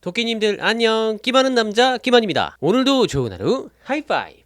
토끼님들 안녕. 끼 많은 남자 끼만입니다. 오늘도 좋은 하루 하이파이브.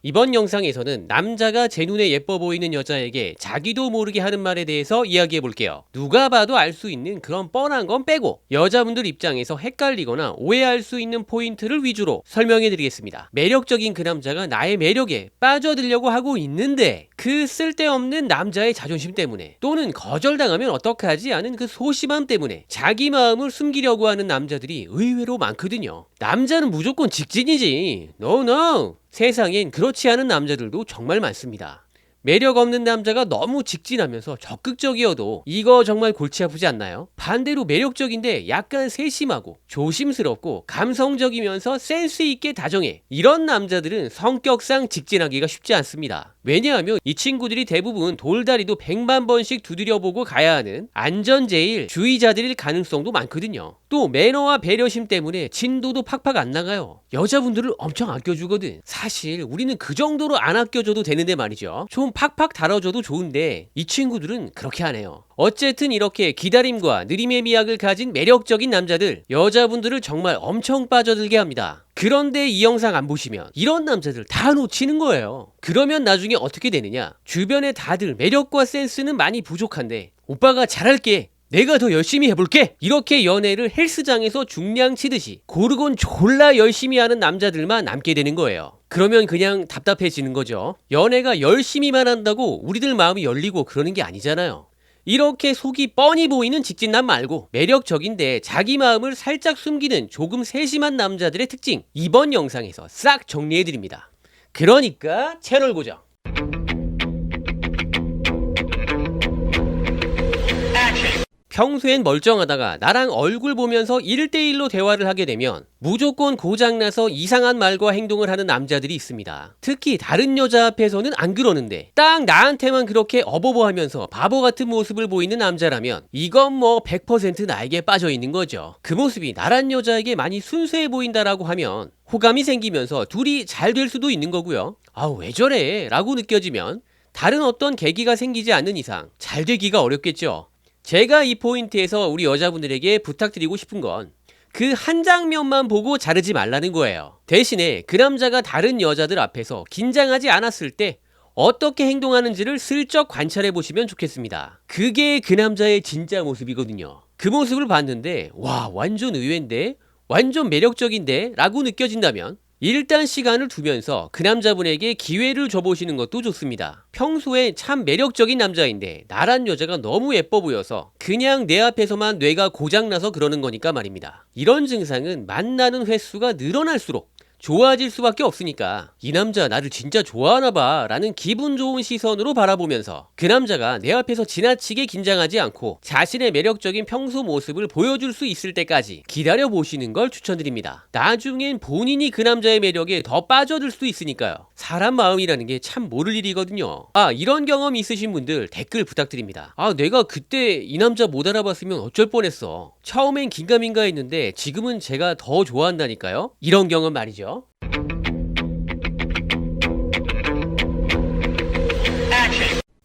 이번 영상에서는 남자가 제 눈에 예뻐 보이는 여자에게 자기도 모르게 하는 말에 대해서 이야기해 볼게요. 누가 봐도 알 수 있는 그런 뻔한 건 빼고 여자분들 입장에서 헷갈리거나 오해할 수 있는 포인트를 위주로 설명해 드리겠습니다. 매력적인 그 남자가 나의 매력에 빠져들려고 하고 있는데 그 쓸데없는 남자의 자존심 때문에 또는 거절당하면 어떡하지 하는 그 소심함 때문에 자기 마음을 숨기려고 하는 남자들이 의외로 많거든요. 남자는 무조건 직진이지. No. 세상엔 그렇지 않은 남자들도 정말 많습니다. 매력 없는 남자가 너무 직진하면서 적극적이어도 이거 정말 골치 아프지 않나요? 반대로 매력적인데 약간 세심하고 조심스럽고 감성적이면서 센스 있게 다정해. 이런 남자들은 성격상 직진하기가 쉽지 않습니다. 왜냐하면 이 친구들이 대부분 돌다리도 100만 번씩 두드려보고 가야 하는 안전제일 주의자들일 가능성도 많거든요. 또 매너와 배려심 때문에 진도도 팍팍 안 나가요. 여자분들을 엄청 아껴주거든. 사실 우리는 그 정도로 안 아껴줘도 되는데 말이죠. 좀 팍팍 달아줘도 좋은데 이 친구들은 그렇게 안 해요. 어쨌든 이렇게 기다림과 느림의 미학을 가진 매력적인 남자들, 여자분들을 정말 엄청 빠져들게 합니다. 그런데 이 영상 안 보시면 이런 남자들 다 놓치는 거예요. 그러면 나중에 어떻게 되느냐? 주변에 다들 매력과 센스는 많이 부족한데 오빠가 잘할게, 내가 더 열심히 해볼게, 이렇게 연애를 헬스장에서 중량 치듯이 고르곤 졸라 열심히 하는 남자들만 남게 되는 거예요. 그러면 그냥 답답해지는 거죠. 연애가 열심히만 한다고 우리들 마음이 열리고 그러는 게 아니잖아요. 이렇게 속이 뻔히 보이는 직진남 말고 매력적인데 자기 마음을 살짝 숨기는 조금 세심한 남자들의 특징, 이번 영상에서 싹 정리해드립니다. 그러니까 채널 고정. 평소엔 멀쩡하다가 나랑 얼굴 보면서 1대1로 대화를 하게 되면 무조건 고장나서 이상한 말과 행동을 하는 남자들이 있습니다. 특히 다른 여자 앞에서는 안 그러는데 딱 나한테만 그렇게 어버버하면서 바보 같은 모습을 보이는 남자라면 이건 뭐 100% 나에게 빠져있는 거죠. 그 모습이 나란 여자에게 많이 순수해 보인다라고 하면 호감이 생기면서 둘이 잘 될 수도 있는 거고요. 왜 저래? 라고 느껴지면 다른 어떤 계기가 생기지 않는 이상 잘 되기가 어렵겠죠. 제가 이 포인트에서 우리 여자분들에게 부탁드리고 싶은 건 그 한 장면만 보고 자르지 말라는 거예요. 대신에 그 남자가 다른 여자들 앞에서 긴장하지 않았을 때 어떻게 행동하는지를 슬쩍 관찰해 보시면 좋겠습니다. 그게 그 남자의 진짜 모습이거든요. 그 모습을 봤는데 와, 완전 의외인데? 완전 매력적인데? 라고 느껴진다면 일단 시간을 두면서 그 남자분에게 기회를 줘보시는 것도 좋습니다. 평소에 참 매력적인 남자인데 나란 여자가 너무 예뻐 보여서 그냥 내 앞에서만 뇌가 고장나서 그러는 거니까 말입니다. 이런 증상은 만나는 횟수가 늘어날수록 좋아질 수밖에 없으니까 이 남자 나를 진짜 좋아하나 봐 라는 기분 좋은 시선으로 바라보면서 그 남자가 내 앞에서 지나치게 긴장하지 않고 자신의 매력적인 평소 모습을 보여줄 수 있을 때까지 기다려보시는 걸 추천드립니다. 나중엔 본인이 그 남자의 매력에 더 빠져들 수도 있으니까요. 사람 마음이라는 게 참 모를 일이거든요. 이런 경험 있으신 분들 댓글 부탁드립니다. 내가 그때 이 남자 못 알아봤으면 어쩔 뻔했어. 처음엔 긴가민가 했는데 지금은 제가 더 좋아한다니까요. 이런 경험 말이죠.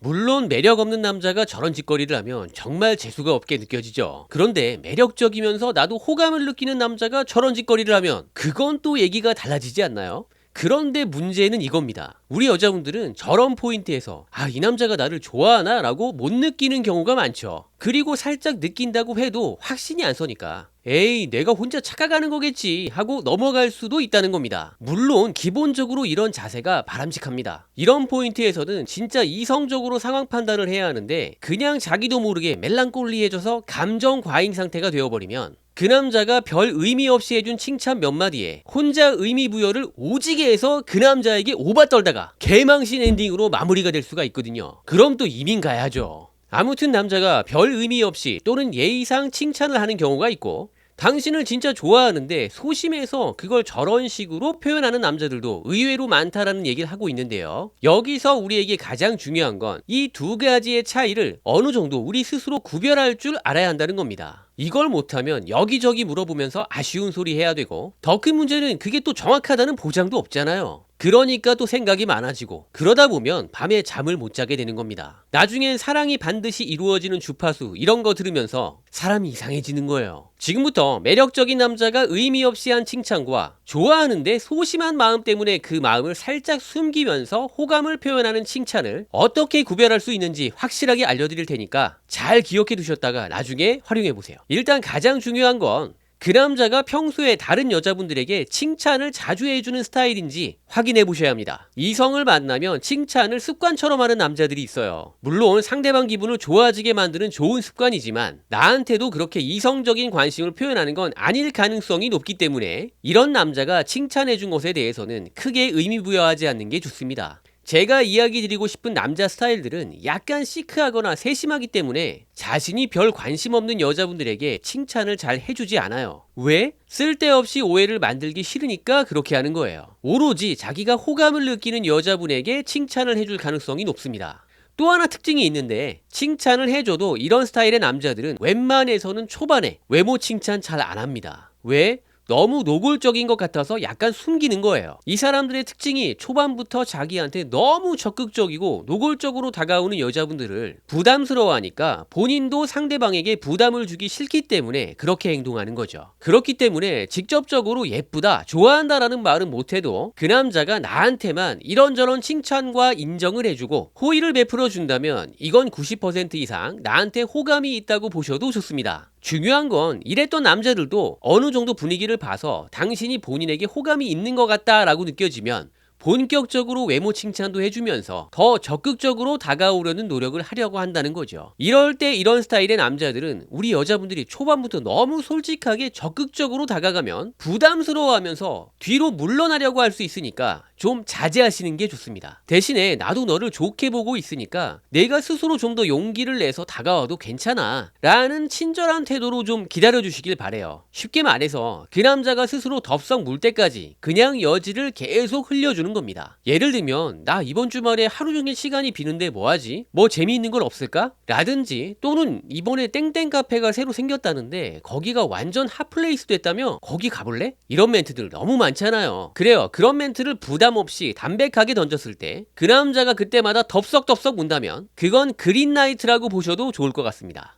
물론 매력 없는 남자가 저런 짓거리를 하면 정말 재수가 없게 느껴지죠. 그런데 매력적이면서 나도 호감을 느끼는 남자가 저런 짓거리를 하면 그건 또 얘기가 달라지지 않나요? 그런데 문제는 이겁니다. 우리 여자분들은 저런 포인트에서 이 남자가 나를 좋아하나? 라고 못 느끼는 경우가 많죠. 그리고 살짝 느낀다고 해도 확신이 안 서니까 에이, 내가 혼자 착각하는 거겠지 하고 넘어갈 수도 있다는 겁니다. 물론 기본적으로 이런 자세가 바람직합니다. 이런 포인트에서는 진짜 이성적으로 상황 판단을 해야 하는데 그냥 자기도 모르게 멜랑꼴리해져서 감정 과잉 상태가 되어버리면 그 남자가 별 의미 없이 해준 칭찬 몇 마디에 혼자 의미 부여를 오지게 해서 그 남자에게 오바 떨다가 개망신 엔딩으로 마무리가 될 수가 있거든요. 그럼 또 이민 가야죠. 아무튼 남자가 별 의미 없이 또는 예의상 칭찬을 하는 경우가 있고 당신을 진짜 좋아하는데 소심해서 그걸 저런 식으로 표현하는 남자들도 의외로 많다라는 얘기를 하고 있는데요. 여기서 우리에게 가장 중요한 건 이 두 가지의 차이를 어느 정도 우리 스스로 구별할 줄 알아야 한다는 겁니다. 이걸 못하면 여기저기 물어보면서 아쉬운 소리 해야 되고 더 큰 문제는 그게 또 정확하다는 보장도 없잖아요. 그러니까 또 생각이 많아지고 그러다 보면 밤에 잠을 못 자게 되는 겁니다. 나중엔 사랑이 반드시 이루어지는 주파수 이런 거 들으면서 사람이 이상해지는 거예요. 지금부터 매력적인 남자가 의미 없이 한 칭찬과 좋아하는데 소심한 마음 때문에 그 마음을 살짝 숨기면서 호감을 표현하는 칭찬을 어떻게 구별할 수 있는지 확실하게 알려드릴 테니까 잘 기억해 두셨다가 나중에 활용해 보세요. 일단 가장 중요한 건 그 남자가 평소에 다른 여자분들에게 칭찬을 자주 해주는 스타일인지 확인해 보셔야 합니다. 이성을 만나면 칭찬을 습관처럼 하는 남자들이 있어요. 물론 상대방 기분을 좋아지게 만드는 좋은 습관이지만 나한테도 그렇게 이성적인 관심을 표현하는 건 아닐 가능성이 높기 때문에 이런 남자가 칭찬해 준 것에 대해서는 크게 의미 부여하지 않는 게 좋습니다. 제가 이야기 드리고 싶은 남자 스타일들은 약간 시크하거나 세심하기 때문에 자신이 별 관심 없는 여자분들에게 칭찬을 잘 해주지 않아요. 왜? 쓸데없이 오해를 만들기 싫으니까 그렇게 하는 거예요. 오로지 자기가 호감을 느끼는 여자분에게 칭찬을 해줄 가능성이 높습니다. 또 하나 특징이 있는데 칭찬을 해줘도 이런 스타일의 남자들은 웬만해서는 초반에 외모 칭찬 잘 안 합니다. 왜? 너무 노골적인 것 같아서 약간 숨기는 거예요. 이 사람들의 특징이 초반부터 자기한테 너무 적극적이고 노골적으로 다가오는 여자분들을 부담스러워하니까 본인도 상대방에게 부담을 주기 싫기 때문에 그렇게 행동하는 거죠. 그렇기 때문에 직접적으로 예쁘다, 좋아한다라는 말은 못해도 그 남자가 나한테만 이런저런 칭찬과 인정을 해주고 호의를 베풀어 준다면 이건 90% 이상 나한테 호감이 있다고 보셔도 좋습니다. 중요한 건 이랬던 남자들도 어느 정도 분위기를 봐서 당신이 본인에게 호감이 있는 것 같다라고 느껴지면 본격적으로 외모 칭찬도 해주면서 더 적극적으로 다가오려는 노력을 하려고 한다는 거죠. 이럴 때 이런 스타일의 남자들은 우리 여자분들이 초반부터 너무 솔직하게 적극적으로 다가가면 부담스러워하면서 뒤로 물러나려고 할 수 있으니까 좀 자제하시는 게 좋습니다. 대신에 나도 너를 좋게 보고 있으니까 내가 스스로 좀 더 용기를 내서 다가와도 괜찮아 라는 친절한 태도로 좀 기다려주시길 바래요. 쉽게 말해서 그 남자가 스스로 덥석 물 때까지 그냥 여지를 계속 흘려주는 겁니다. 예를 들면 나 이번 주말에 하루 종일 시간이 비는데 뭐하지? 뭐 재미있는 건 없을까? 라든지 또는 이번에 땡땡 카페가 새로 생겼다는데 거기가 완전 핫플레이스 됐다며 거기 가볼래? 이런 멘트들 너무 많잖아요. 그래요. 그런 멘트를 부담 없이 담백하게 던졌을 때 그 남자가 그때마다 덥석덥석 문다면 그건 그린라이트라고 보셔도 좋을 것 같습니다.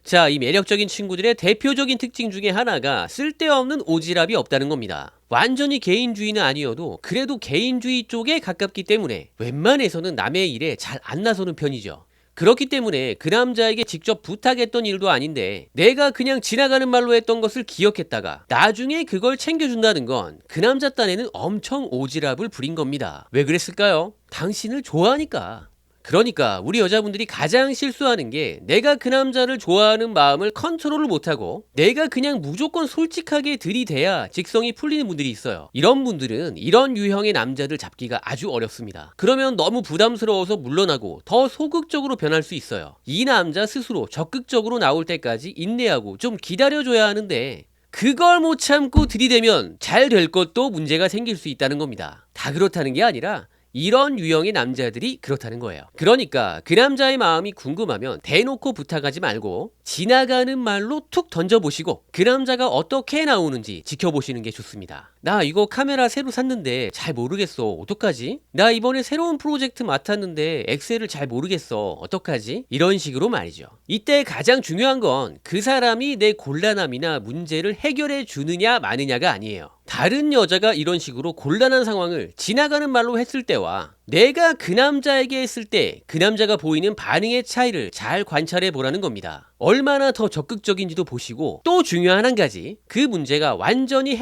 자, 이 매력적인 친구들의 대표적인 특징 중에 하나가 쓸데없는 오지랖이 없다는 겁니다. 완전히 개인주의는 아니어도 그래도 개인주의 쪽에 가깝기 때문에 웬만해서는 남의 일에 잘 안 나서는 편이죠. 그렇기 때문에 그 남자에게 직접 부탁했던 일도 아닌데 내가 그냥 지나가는 말로 했던 것을 기억했다가 나중에 그걸 챙겨준다는 건 그 남자 딴에는 엄청 오지랖을 부린 겁니다. 왜 그랬을까요? 당신을 좋아하니까. 그러니까 우리 여자분들이 가장 실수하는 게 내가 그 남자를 좋아하는 마음을 컨트롤을 못하고 내가 그냥 무조건 솔직하게 들이대야 직성이 풀리는 분들이 있어요. 이런 분들은 이런 유형의 남자들 잡기가 아주 어렵습니다. 그러면 너무 부담스러워서 물러나고 더 소극적으로 변할 수 있어요. 이 남자 스스로 적극적으로 나올 때까지 인내하고 좀 기다려줘야 하는데 그걸 못 참고 들이대면 잘 될 것도 문제가 생길 수 있다는 겁니다. 다 그렇다는 게 아니라 이런 유형의 남자들이 그렇다는 거예요. 그러니까 그 남자의 마음이 궁금하면 대놓고 부탁하지 말고 지나가는 말로 툭 던져보시고 그 남자가 어떻게 나오는지 지켜보시는 게 좋습니다. 나 이거 카메라 새로 샀는데 잘 모르겠어. 어떡하지? 나 이번에 새로운 프로젝트 맡았는데 엑셀을 잘 모르겠어. 어떡하지? 이런 식으로 말이죠. 이때 가장 중요한 건 그 사람이 내 곤란함이나 문제를 해결해 주느냐 마느냐가 아니에요. 다른 여자가 이런 식으로 곤란한 상황을 지나가는 말로 했을 때와 내가 그 남자에게 했을 때 그 남자가 보이는 반응의 차이를 잘 관찰해 보라는 겁니다. 얼마나 더 적극적인지도 보시고 또 중요한 한 가지 그 문제가 완전히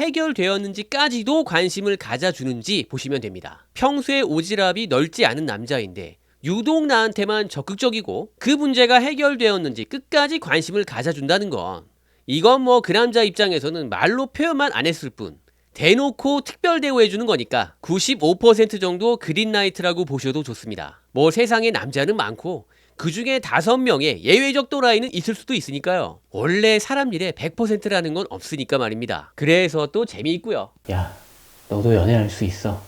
해결되었는지까지도 관심을 가져주는지 보시면 됩니다. 평소에 오지랖이 넓지 않은 남자인데 유독 나한테만 적극적이고 그 문제가 해결되었는지 끝까지 관심을 가져준다는 건 이건 뭐 그 남자 입장에서는 말로 표현만 안 했을 뿐 대놓고 특별 대우해주는 거니까 95% 정도 그린라이트라고 보셔도 좋습니다. 뭐 세상에 남자는 많고 그 중에 5명의 예외적 또라이는 있을 수도 있으니까요. 원래 사람 일에 100%라는 건 없으니까 말입니다. 그래서 또 재미있고요. 야, 너도 연애할 수 있어.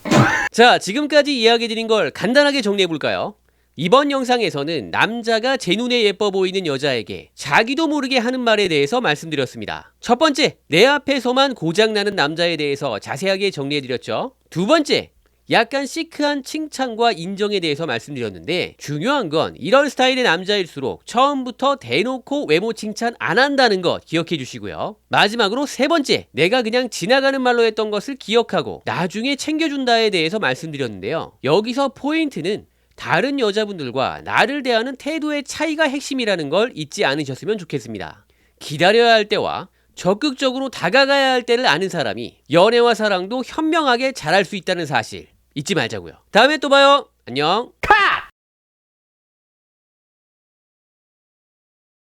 자, 지금까지 이야기드린 걸 간단하게 정리해볼까요? 이번 영상에서는 남자가 제 눈에 예뻐 보이는 여자에게 자기도 모르게 하는 말에 대해서 말씀드렸습니다. 첫 번째, 내 앞에서만 고장나는 남자에 대해서 자세하게 정리해드렸죠. 두 번째, 약간 시크한 칭찬과 인정에 대해서 말씀드렸는데, 중요한 건 이런 스타일의 남자일수록 처음부터 대놓고 외모 칭찬 안 한다는 것 기억해 주시고요. 마지막으로 세 번째, 내가 그냥 지나가는 말로 했던 것을 기억하고 나중에 챙겨준다에 대해서 말씀드렸는데요. 여기서 포인트는 다른 여자분들과 나를 대하는 태도의 차이가 핵심이라는 걸 잊지 않으셨으면 좋겠습니다. 기다려야 할 때와 적극적으로 다가가야 할 때를 아는 사람이 연애와 사랑도 현명하게 잘할 수 있다는 사실 잊지 말자고요. 다음에 또 봐요. 안녕. 컷!